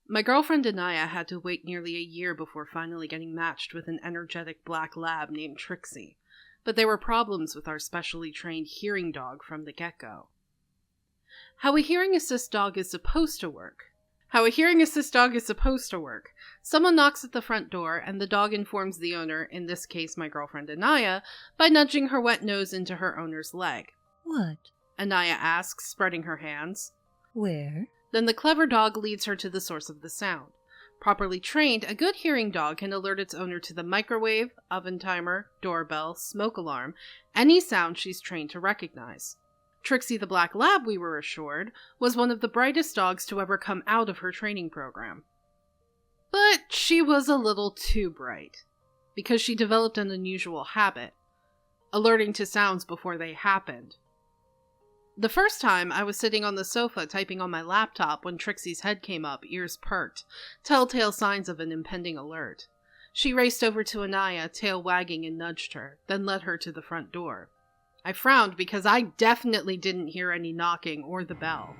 My girlfriend Anaya had to wait nearly a year before finally getting matched with an energetic black lab named Trixie, but there were problems with our specially trained hearing dog from the get-go. How a hearing assist dog is supposed to work. Someone knocks at the front door, and the dog informs the owner, in this case my girlfriend Anaya, by nudging her wet nose into her owner's leg. What? Anaya asks, spreading her hands. Where? Then the clever dog leads her to the source of the sound. Properly trained, a good hearing dog can alert its owner to the microwave, oven timer, doorbell, smoke alarm, any sound she's trained to recognize. Trixie the Black Lab, we were assured, was one of the brightest dogs to ever come out of her training program. But she was a little too bright, because she developed an unusual habit, alerting to sounds before they happened. The first time, I was sitting on the sofa typing on my laptop when Trixie's head came up, ears perked, telltale signs of an impending alert. She raced over to Anaya, tail wagging, and nudged her, then led her to the front door. I frowned because I definitely didn't hear any knocking or the bell.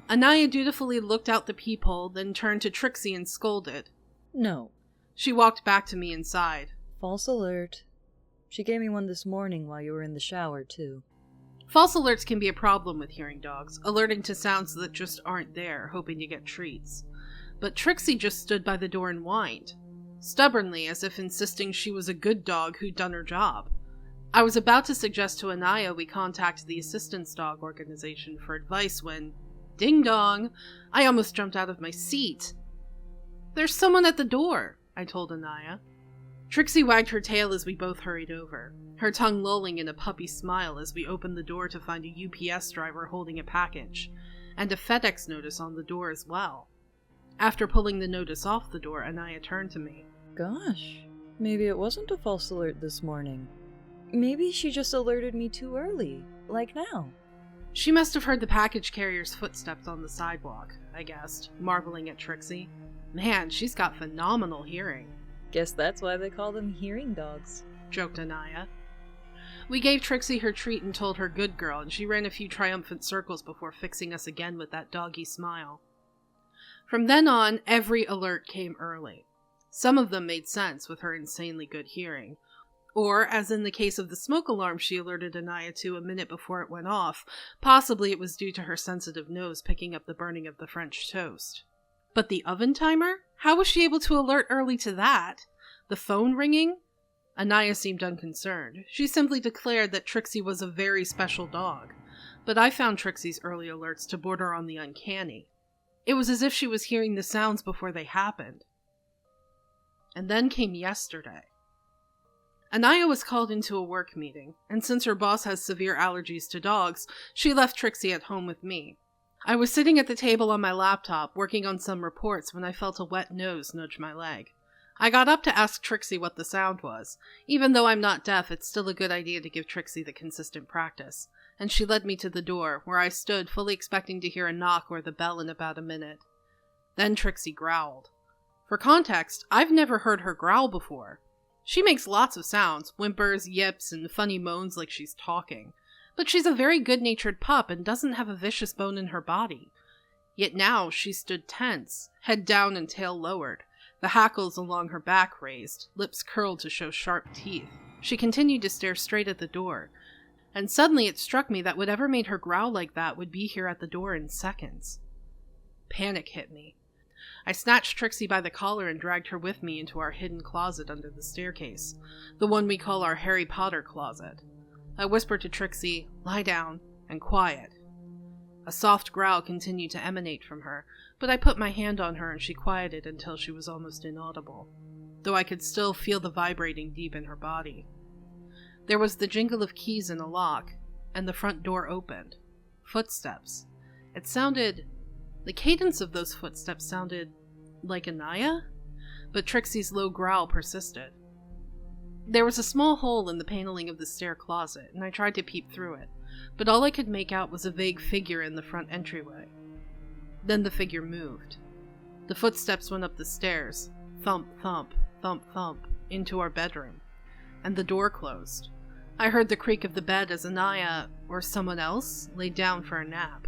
Anaya dutifully looked out the peephole, then turned to Trixie and scolded. No. She walked back to me and sighed. False alert. She gave me one this morning while you were in the shower, too. False alerts can be a problem with hearing dogs, alerting to sounds that just aren't there, hoping to get treats. But Trixie just stood by the door and whined, stubbornly, as if insisting she was a good dog who'd done her job. I was about to suggest to Anaya we contact the assistance dog organization for advice when, ding dong, I almost jumped out of my seat. There's someone at the door, I told Anaya. Trixie wagged her tail as we both hurried over, her tongue lolling in a puppy smile as we opened the door to find a UPS driver holding a package, and a FedEx notice on the door as well. After pulling the notice off the door, Anaya turned to me. Gosh, maybe it wasn't a false alert this morning. Maybe she just alerted me too early, like now. She must have heard the package carrier's footsteps on the sidewalk, I guessed, marveling at Trixie. Man, she's got phenomenal hearing. Guess that's why they call them hearing dogs, joked Anaya. We gave Trixie her treat and told her good girl, and she ran a few triumphant circles before fixing us again with that doggy smile. From then on, every alert came early. Some of them made sense with her insanely good hearing. Or, as in the case of the smoke alarm she alerted Anaya to a minute before it went off, possibly it was due to her sensitive nose picking up the burning of the French toast. But the oven timer? How was she able to alert early to that? The phone ringing? Anaya seemed unconcerned. She simply declared that Trixie was a very special dog. But I found Trixie's early alerts to border on the uncanny. It was as if she was hearing the sounds before they happened. And then came yesterday. Anaya was called into a work meeting, and since her boss has severe allergies to dogs, she left Trixie at home with me. I was sitting at the table on my laptop, working on some reports, when I felt a wet nose nudge my leg. I got up to ask Trixie what the sound was. Even though I'm not deaf, it's still a good idea to give Trixie the consistent practice. And she led me to the door, where I stood, fully expecting to hear a knock or the bell in about a minute. Then Trixie growled. For context, I've never heard her growl before. She makes lots of sounds, whimpers, yips, and funny moans like she's talking. But she's a very good-natured pup and doesn't have a vicious bone in her body. Yet now she stood tense, head down and tail lowered, the hackles along her back raised, lips curled to show sharp teeth. She continued to stare straight at the door, and suddenly it struck me that whatever made her growl like that would be here at the door in seconds. Panic hit me. I snatched Trixie by the collar and dragged her with me into our hidden closet under the staircase, the one we call our Harry Potter closet. I whispered to Trixie, "Lie down, and quiet." A soft growl continued to emanate from her, but I put my hand on her and she quieted until she was almost inaudible, though I could still feel the vibrating deep in her body. There was the jingle of keys in a lock, and the front door opened. Footsteps. The cadence of those footsteps sounded like Anaya, but Trixie's low growl persisted. There was a small hole in the paneling of the stair closet, and I tried to peep through it, but all I could make out was a vague figure in the front entryway. Then the figure moved. The footsteps went up the stairs, thump, thump, thump, thump, into our bedroom, and the door closed. I heard the creak of the bed as Anaya, or someone else, lay down for a nap.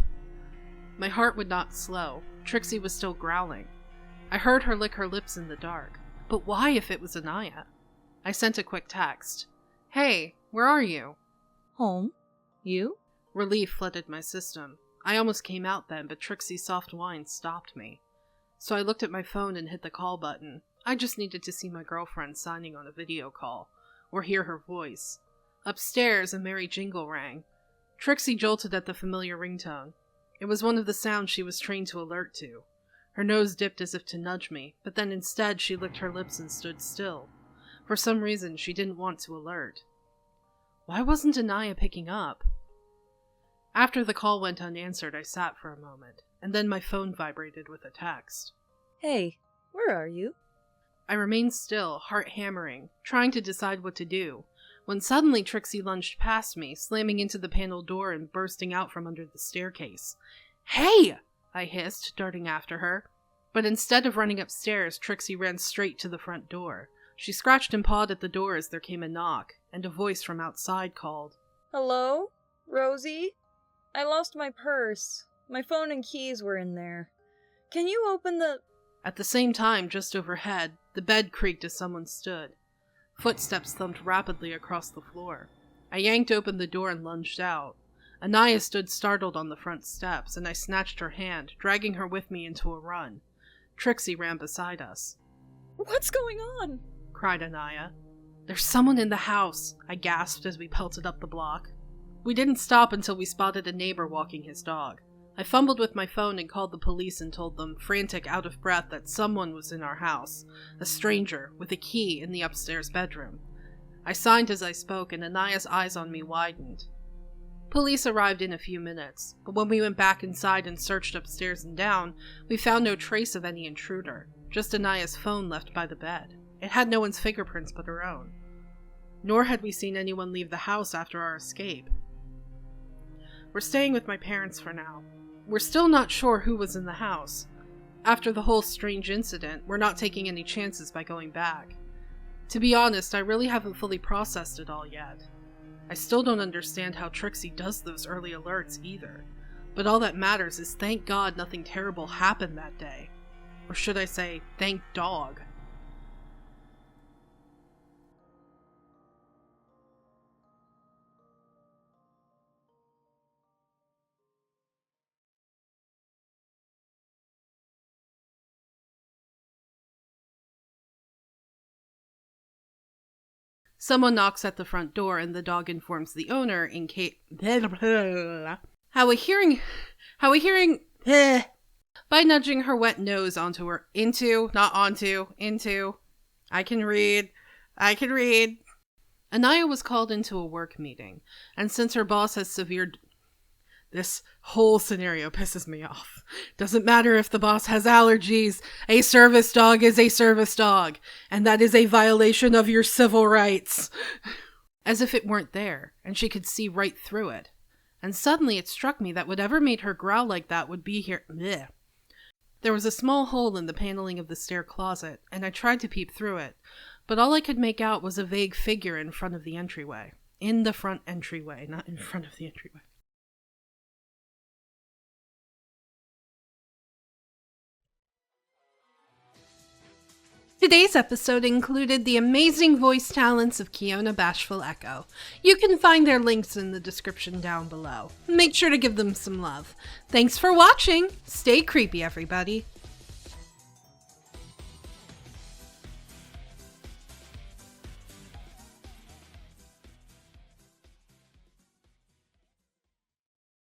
My heart would not slow. Trixie was still growling. I heard her lick her lips in the dark. But why if it was Anaya? I sent a quick text. Hey, where are you? Home? You? Relief flooded my system. I almost came out then, but Trixie's soft whine stopped me. So I looked at my phone and hit the call button. I just needed to see my girlfriend signing on a video call, or hear her voice. Upstairs, a merry jingle rang. Trixie jolted at the familiar ringtone. It was one of the sounds she was trained to alert to. Her nose dipped as if to nudge me, but then instead she licked her lips and stood still. For some reason, she didn't want to alert. Why wasn't Anaya picking up? After the call went unanswered, I sat for a moment, and then my phone vibrated with a text. Hey, where are you? I remained still, heart hammering, trying to decide what to do, when suddenly Trixie lunged past me, slamming into the panel door and bursting out from under the staircase. Hey! I hissed, darting after her. But instead of running upstairs, Trixie ran straight to the front door. She scratched and pawed at the door as there came a knock, and a voice from outside called, Hello? Rosie? I lost my purse. My phone and keys were in there. Can you open the... At the same time, just overhead, the bed creaked as someone stood. Footsteps thumped rapidly across the floor. I yanked open the door and lunged out. Anaya stood startled on the front steps, and I snatched her hand, dragging her with me into a run. Trixie ran beside us. What's going on? Cried Anaya. There's someone in the house, I gasped as we pelted up the block. We didn't stop until we spotted a neighbor walking his dog. I fumbled with my phone and called the police and told them, frantic, out of breath, that someone was in our house, a stranger, with a key in the upstairs bedroom. I signed as I spoke, and Anaya's eyes on me widened. Police arrived in a few minutes, but when we went back inside and searched upstairs and down, we found no trace of any intruder, just Anaya's phone left by the bed. It had no one's fingerprints but her own. Nor had we seen anyone leave the house after our escape. We're staying with my parents for now. We're still not sure who was in the house. After the whole strange incident, we're not taking any chances by going back. To be honest, I really haven't fully processed it all yet. I still don't understand how Trixie does those early alerts either. But all that matters is thank God nothing terrible happened that day. Or should I say, thank dog. Someone knocks at the front door and the dog informs the owner in case... How a hearing... By nudging her wet nose onto her... Into... I can read. Anaya was called into a work meeting, and since her boss has severe... This whole scenario pisses me off. Doesn't matter if the boss has allergies. A service dog is a service dog, and that is a violation of your civil rights. As if it weren't there, and she could see right through it. And suddenly it struck me that whatever made her growl like that would be here. Blech. There was a small hole in the paneling of the stair closet, and I tried to peep through it, but all I could make out was a vague figure in front of the entryway. In the front entryway, not in front of the entryway. Today's episode included the amazing voice talents of Kiona BashfulEcho. You can find their links in the description down below. Make sure to give them some love. Thanks for watching! Stay creepy, everybody!